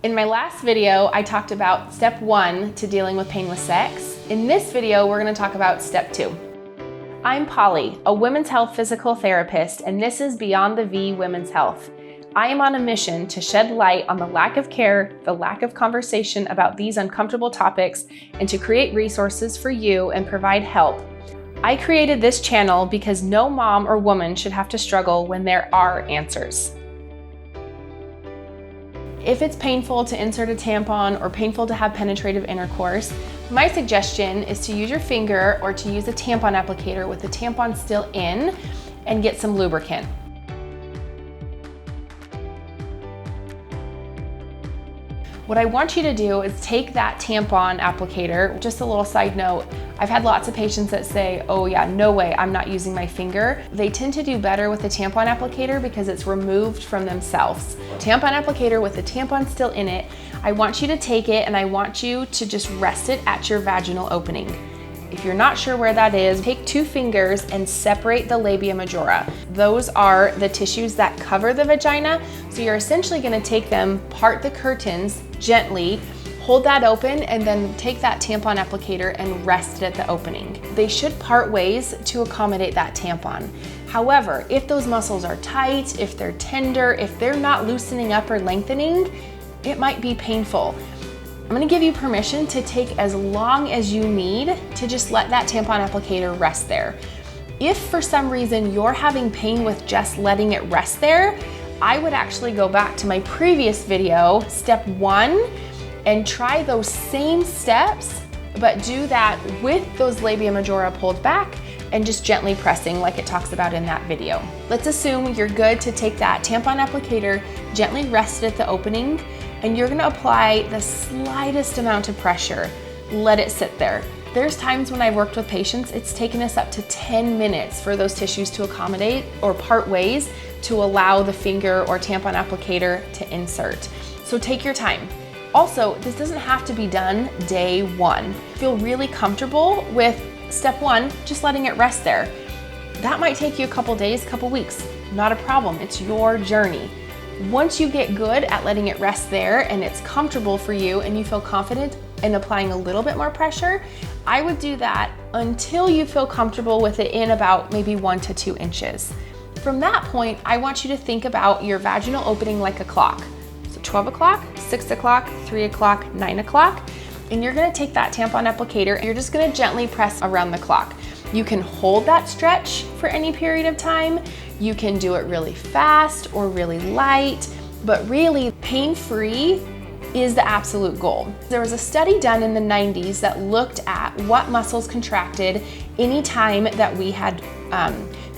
In my last video, I talked about step 1 to dealing with painless sex. In this video, we're going to talk about step 2. I'm Pauli, a women's health physical therapist, and this is Beyond the V Women's Health. I am on a mission to shed light on the lack of care, the lack of conversation about these uncomfortable topics, and to create resources for you and provide help. I created this channel because no mom or woman should have to struggle when there are answers. If it's painful to insert a tampon or painful to have penetrative intercourse, my suggestion is to use your finger or to use a tampon applicator with the tampon still in and get some lubricant. What I want you to do is take that tampon applicator. Just a little side note, I've had lots of patients that say, oh yeah, no way, I'm not using my finger. They tend to do better with the tampon applicator because it's removed from themselves. Tampon applicator with the tampon still in it, I want you to take it and I want you to just rest it at your vaginal opening. If you're not sure where that is, take 2 fingers and separate the labia majora. Those are the tissues that cover the vagina. So you're essentially gonna take them, part the curtains gently, hold that open, and then take that tampon applicator and rest it at the opening. They should part ways to accommodate that tampon. However, if those muscles are tight, if they're tender, if they're not loosening up or lengthening, it might be painful. I'm gonna give you permission to take as long as you need to just let that tampon applicator rest there. If for some reason you're having pain with just letting it rest there, I would actually go back to my previous video, step 1, and try those same steps, but do that with those labia majora pulled back and just gently pressing like it talks about in that video. Let's assume you're good to take that tampon applicator, gently rest it at the opening, and you're gonna apply the slightest amount of pressure. Let it sit there. There's times when I've worked with patients, it's taken us up to 10 minutes for those tissues to accommodate or part ways to allow the finger or tampon applicator to insert. So take your time. Also, this doesn't have to be done day 1. Feel really comfortable with step 1, just letting it rest there. That might take you a couple days, couple weeks, not a problem, it's your journey. Once you get good at letting it rest there and it's comfortable for you and you feel confident in applying a little bit more pressure, I would do that until you feel comfortable with it in about maybe 1 to 2 inches. From that point, I want you to think about your vaginal opening like a clock. So 12 o'clock, 6 o'clock, 3 o'clock, 9 o'clock, and you're gonna take that tampon applicator and you're just gonna gently press around the clock. You can hold that stretch for any period of time. You can do it really fast or really light, but really pain-free is the absolute goal. There was a study done in the 90s that looked at what muscles contracted anytime that we had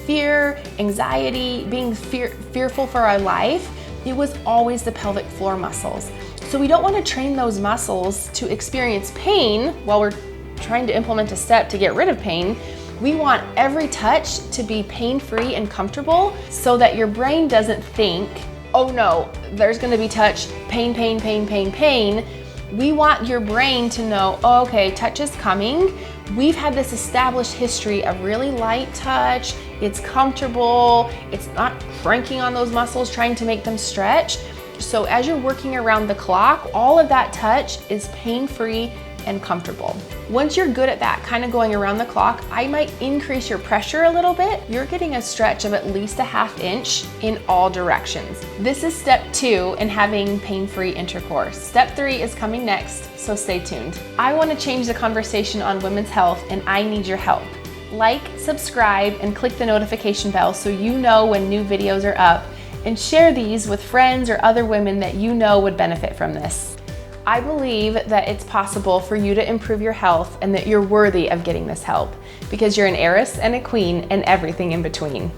fear, anxiety, being fearful for our life. It was always the pelvic floor muscles. So we don't want to train those muscles to experience pain while we're trying to implement a step to get rid of pain. We want every touch to be pain-free and comfortable so that your brain doesn't think, oh no, there's gonna be touch, pain, pain, pain, pain, pain. We want your brain to know, oh, okay, touch is coming. We've had this established history of really light touch. It's comfortable. It's not cranking on those muscles, trying to make them stretch. So as you're working around the clock, all of that touch is pain-free and comfortable. Once you're good at that, kind of going around the clock, I might increase your pressure a little bit. You're getting a stretch of at least a ½ inch in all directions. This is step 2 in having pain-free intercourse. Step 3 is coming next, so stay tuned. I want to change the conversation on women's health and I need your help. Like, subscribe, and click the notification bell so you know when new videos are up, and share these with friends or other women that you know would benefit from this. I believe that it's possible for you to improve your health and that you're worthy of getting this help because you're an heiress and a queen and everything in between.